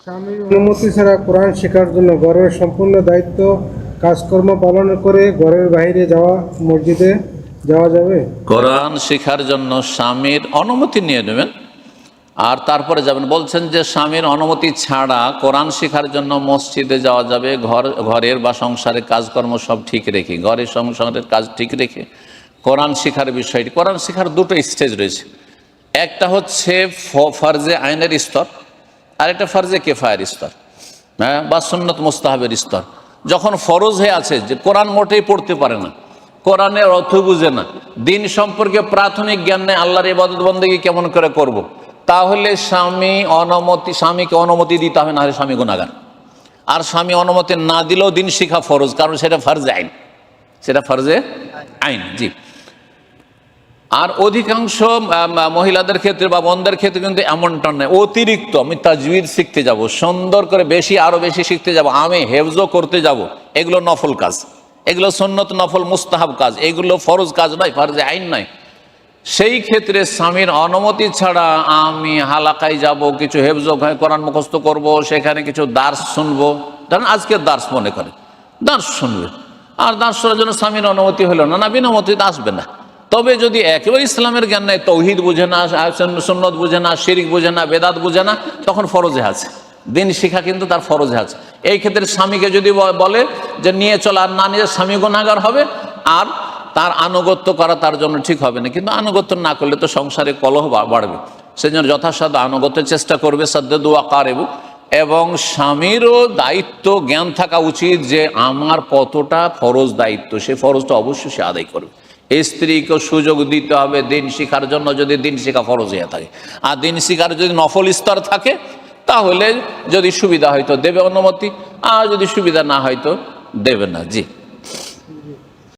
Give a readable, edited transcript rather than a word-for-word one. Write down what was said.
স্বামীর অনুমতি ছাড়া কোরআন শেখার জন্য ঘরের সম্পূর্ণ দায়িত্ব কাজকর্ম পালন করে ঘরের বাইরে যাওয়া মসজিদে যাওয়া যাবে? কোরআন শেখার জন্য স্বামীর অনুমতি নিয়ে নেবেন আর তারপরে যাবেন। বলছেন যে স্বামীর অনুমতি ছাড়া কোরআন শেখার জন্য মসজিদে যাওয়া যাবে ঘরের বা সংসারের কাজকর্ম সব ঠিক রেখে, ঘরের সংসারের কাজ ঠিক রেখে কোরআন শেখার বিষয়টি। কোরআন শেখার দুটো স্টেজ রয়েছে, একটা হচ্ছে ফরজে আইনের স্তর আর একটা ফরজে কেফায়ের স্তর, হ্যাঁ, বা সুন্নত মুস্তাহাবের স্তর। যখন ফরজ হয়ে আছে যে কোরআন মোটেই পড়তে পারে না, কোরআনের অর্থ বুঝে না, দিন সম্পর্কে প্রাথমিক জ্ঞান নেই, আল্লাহর ইবাদত বন্দেগী কেমন করে করব, তাহলে স্বামীকে অনুমতি দিতে হবে, না হলে স্বামী গুনাহগার। আর স্বামী অনুমতি না দিলেও দিন শিখা ফরজ, কারণ সেটা ফরজে আইন, সেটা ফরজে আইন। জি। আর অধিকাংশ মহিলাদের ক্ষেত্রে বা বোনদের ক্ষেত্রে কিন্তু এমনটা নয়, অতিরিক্ত আমি তাজবিদ শিখতে যাব, সুন্দর করে বেশি আরো বেশি শিখতে যাব, আমি হেফজও করতে যাব, এগুলো নফল কাজ, এগুলো সুন্নত নফল মুস্তাহাব কাজ, এগুলো ফরজ কাজ নয়, ফরজে আইন নয়। সেই ক্ষেত্রে স্বামীর অনুমতি ছাড়া আমি হালাকায় যাব, কিছু হেফজ কোরআন মুখস্থ করব, সেখানে কিছু দার্স শুনবো, ধরেন আজকের দার্স মনে করে দার্স শুনবে, আর দার্স শোনার জন্য স্বামীর অনুমতি হলো না, না বিনা অনুমতিতে আসবে না। তবে যদি একেবারে ইসলামের জ্ঞান নেই, তৌহিদ বুঝে না, সুন্নত বুঝে না, শিরিক বুঝে না, বেদাত বুঝে না, তখন ফরজে আছে, দিন শিখা কিন্তু তার ফরজে আছে। এই ক্ষেত্রে স্বামীকে যদি বলে যে নিয়ে চল, আর না নিয়ে স্বামী গুনাহগার হবে, আর তার আনুগত্য করা তার জন্য ঠিক হবে না। কিন্তু আনুগত্য না করলে তো সংসারে কলহ বাড়বে, সেজন্য যথাসাধ্য আনুগত্যের চেষ্টা করবে, সাদ্দাদু ওয়াকারিবু। এবং স্বামীরও দায়িত্ব জ্ঞান থাকা উচিত যে আমার কতটা ফরজ দায়িত্ব, সেই ফরজটা অবশ্যই সে আদায় করবে। স্ত্রীকে সুযোগ দিতে হবে দিন শিখার জন্য, যদি দিন শিখা ফরজ হয়ে থাকে। আর দিন শিখার যদি নফল স্তর থাকে, তাহলে যদি সুবিধা হয়তো দেবে অনুমতি, আর যদি সুবিধা না হয়তো দেবে না। জি।